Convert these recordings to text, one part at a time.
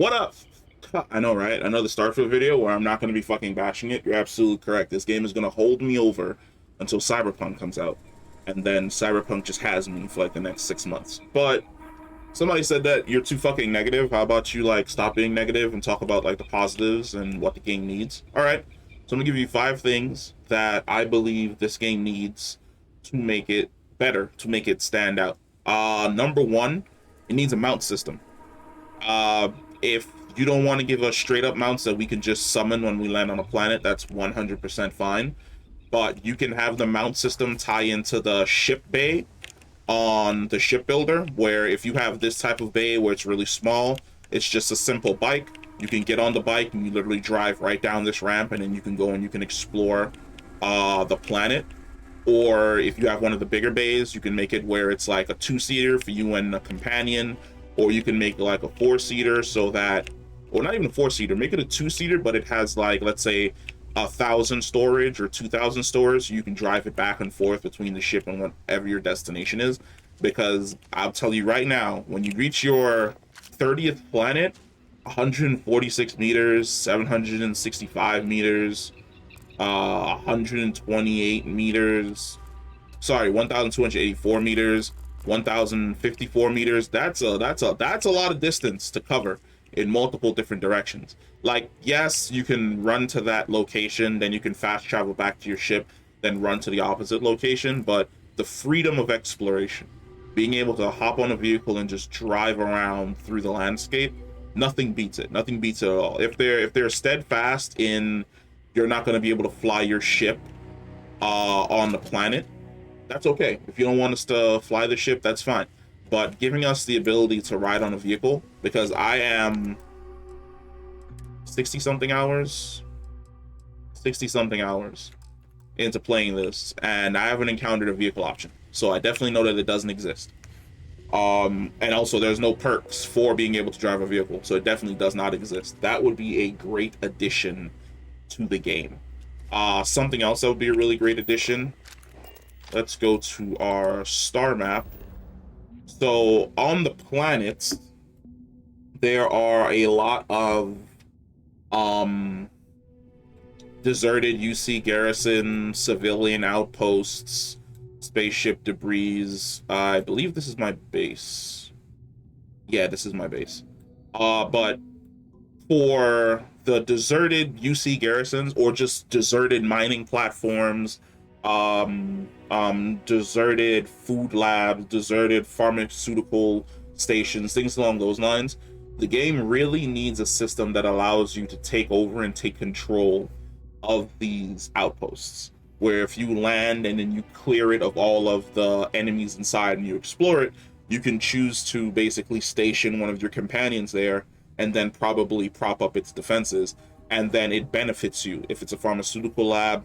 What up? I know, right? Another Starfield video where I'm not going to be fucking bashing it. You're absolutely correct. This game is going to hold me over until Cyberpunk comes out. And then Cyberpunk just has me for like the next 6 months. But somebody said that you're too fucking negative. How about you like stop being negative and talk about like the positives and what the game needs? All right. So I'm going to give you 5 things that I believe this game needs to make it better, to make it stand out. Number one, it needs a mount system. Uh, if you don't want to give us straight up mounts that we can just summon when we land on a planet, that's 100% fine. But you can have the mount system tie into the ship bay on the shipbuilder, where if you have this type of bay where it's really small, it's just a simple bike. You can get on the bike and you literally drive right down this ramp, and then you can go and you can explore the planet. Or if you have one of the bigger bays, you can make it where it's like a 2-seater for you and a companion, or you can make like a 4-seater so that, or not even a 4-seater, make it a 2-seater, but it has like, let's say 1,000 storage or 2,000 storage, so you can drive it back and forth between the ship and whatever your destination is. Because I'll tell you right now, when you reach your 30th planet, 146 meters, 765 meters, 128 meters, sorry, 1,284 meters, 1,054 meters. That's a lot of distance to cover in multiple different directions. Like, yes, you can run to that location, then you can fast travel back to your ship, then run to the opposite location, but the freedom of exploration, being able to hop on a vehicle and just drive around through the landscape, nothing beats it. Nothing beats it at all. If they're steadfast in you're not going to be able to fly your ship on the planet, that's okay. If you don't want us to fly the ship, that's fine. But giving us the ability to ride on a vehicle, because I am 60 something hours into playing this, and I haven't encountered a vehicle option. So I definitely know that it doesn't exist. And also there's no perks for being able to drive a vehicle, so it definitely does not exist. That would be a great addition to the game. Something else that would be a really great addition. Let's go to our star map. So on the planets, there are a lot of deserted UC garrison, civilian outposts, spaceship debris. I believe this is my base. Yeah, this is my base. But for the deserted UC garrisons, or just deserted mining platforms, deserted food labs, deserted pharmaceutical stations, things along those lines, the game really needs a system that allows you to take over and take control of these outposts, where if you land and then you clear it of all of the enemies inside and you explore it, you can choose to basically station one of your companions there and then probably prop up its defenses, and then it benefits you. If it's a pharmaceutical lab,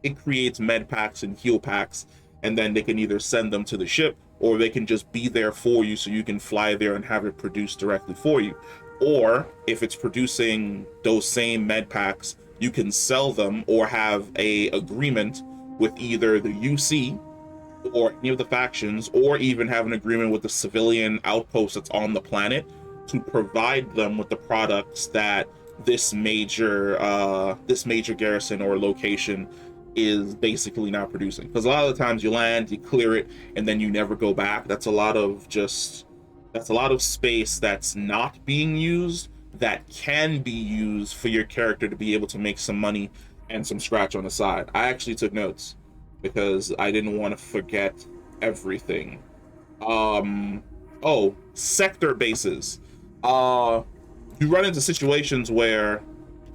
it creates med packs and heal packs, and then they can either send them to the ship, or they can just be there for you so you can fly there and have it produced directly for you. Or if it's producing those same med packs, you can sell them or have a agreement with either the UC or any of the factions, or even have an agreement with the civilian outpost that's on the planet to provide them with the products that this major garrison or location is basically not producing. Because a lot of the times you land, you clear it, and then you never go back. That's a lot of space that's not being used, that can be used for your character to be able to make some money and some scratch on the side. I actually took notes because I didn't want to forget everything. Sector bases. You run into situations where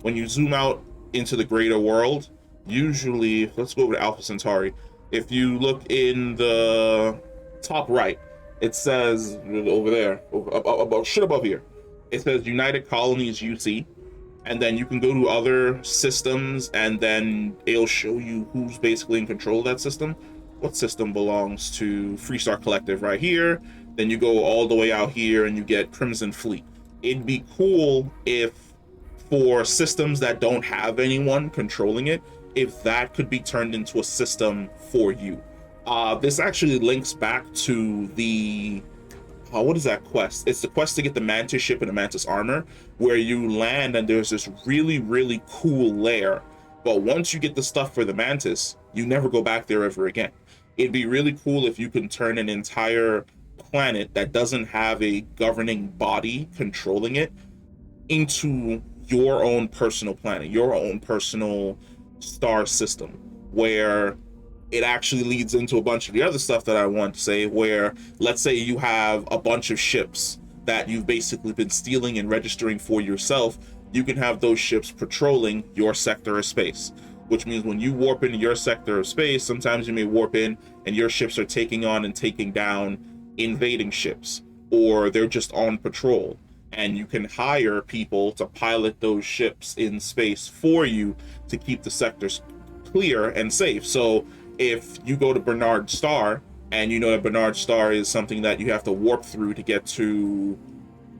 when you zoom out into the greater world, usually, let's go over to Alpha Centauri. If you look in the top right, it says over there, above here, it says United Colonies UC, and then you can go to other systems, and then it'll show you who's basically in control of that system. What system belongs to Freestar Collective right here? Then you go all the way out here and you get Crimson Fleet. It'd be cool if, for systems that don't have anyone controlling it, if that could be turned into a system for you. This actually links back to the what is that quest? It's the quest to get the Mantis ship and the Mantis armor, where you land and there's this really, really cool lair. But once you get the stuff for the Mantis, you never go back there ever again. It'd be really cool if you can turn an entire planet that doesn't have a governing body controlling it into your own personal planet, your own personal star system, where it actually leads into a bunch of the other stuff that I want to say, where let's say you have a bunch of ships that you've basically been stealing and registering for yourself. You can have those ships patrolling your sector of space, which means when you warp into your sector of space, sometimes you may warp in and your ships are taking on and taking down invading ships, or they're just on patrol, and you can hire people to pilot those ships in space for you to keep the sectors clear and safe. So if you go to Bernard Star, and you know that Bernard Star is something that you have to warp through to get to,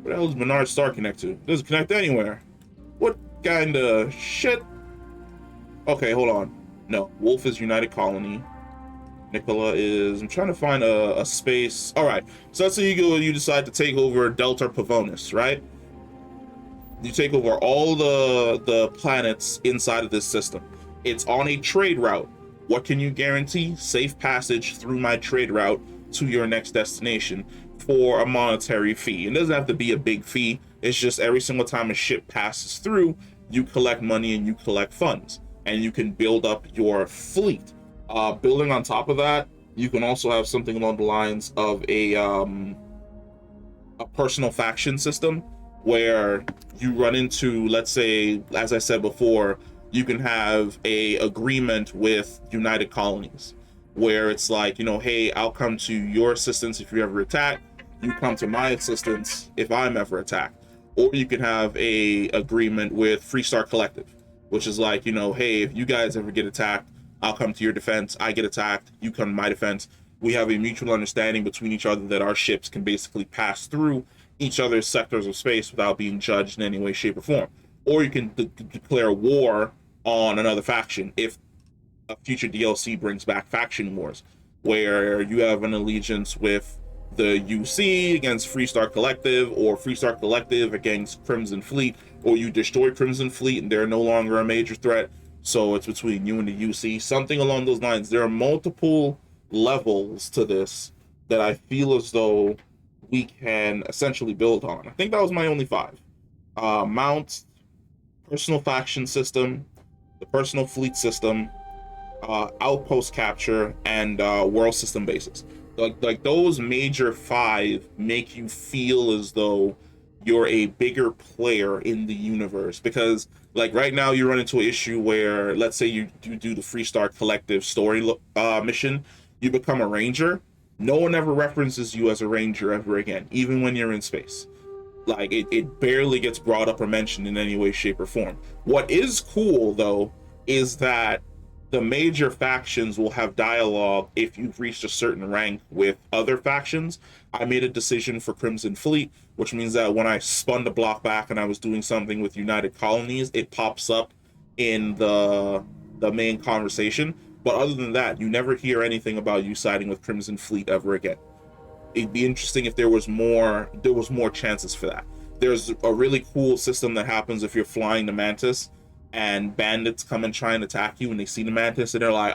what the hell does Bernard Star connect to? It doesn't connect anywhere. What kind of shit? Okay, hold on. No, Wolf is United Colony. Nicola is, I'm trying to find a space. All right, so let's say you decide to take over Delta Pavonis, right? You take over all the planets inside of this system. It's on a trade route. What can you guarantee? Safe passage through my trade route to your next destination for a monetary fee. It doesn't have to be a big fee. It's just every single time a ship passes through, you collect money and you collect funds, and you can build up your fleet. Building on top of that, you can also have something along the lines of a personal faction system, where you run into, let's say, as I said before, you can have a agreement with United Colonies, where it's like, you know, hey, I'll come to your assistance if you ever attack. You come to my assistance if I'm ever attacked. Or you can have a agreement with Freestar Collective, which is like, you know, hey, if you guys ever get attacked, I'll come to your defense. I get attacked, you come to my defense. We have a mutual understanding between each other that our ships can basically pass through each other's sectors of space without being judged in any way, shape, or form. Or you can declare war on another faction if a future DLC brings back faction wars, where you have an allegiance with the UC against Freestar Collective, or Freestar Collective against Crimson Fleet, or you destroy Crimson Fleet and they're no longer a major threat, so it's between you and the UC, something along those lines. There are multiple levels to this that I feel as though we can essentially build on. I think that was my only 5. Mount, personal faction system, the personal fleet system, outpost capture, and world system bases. Like those major 5 make you feel as though you're a bigger player in the universe, because like right now you run into an issue where, let's say you do the Freestar Collective story mission, you become a ranger. No one ever references you as a ranger ever again, even when you're in space. Like it barely gets brought up or mentioned in any way, shape, or form. What is cool though is that the major factions will have dialogue if you've reached a certain rank with other factions. I made a decision for Crimson Fleet, which means that when I spun the block back and I was doing something with United Colonies, it pops up in the main conversation. But other than that, you never hear anything about you siding with Crimson Fleet ever again. It'd be interesting if there was more chances for that. There's a really cool system that happens if you're flying the Mantis and bandits come and try and attack you and they see the Mantis and they're like,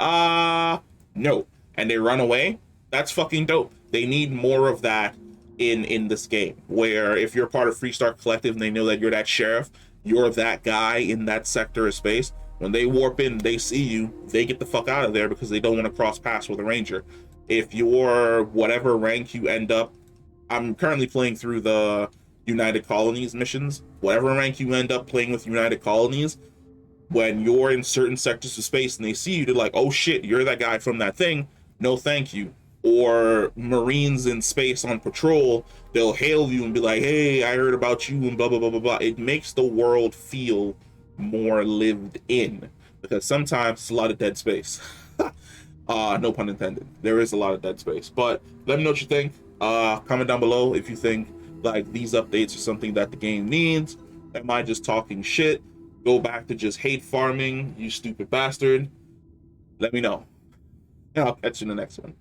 no, and they run away. That's fucking dope. They need more of that in this game, where if you're part of Freestar Collective and they know that you're that sheriff, you're that guy in that sector of space, when they warp in, they see you, they get the fuck out of there because they don't want to cross paths with a ranger. If you're whatever rank you end up, I'm currently playing through the United Colonies missions, whatever rank you end up playing with United Colonies, when you're in certain sectors of space and they see you, they're like, oh shit, you're that guy from that thing, no thank you. Or Marines in space on patrol, they'll hail you and be like, hey, I heard about you and blah blah blah blah blah. It makes the world feel more lived in, because sometimes it's a lot of dead space. No pun intended. There is a lot of dead space. But let me know what you think. Comment down below if you think like these updates are something that the game needs. Am I just talking shit? Go back to just hate farming, you stupid bastard. Let me know. And I'll catch you in the next one.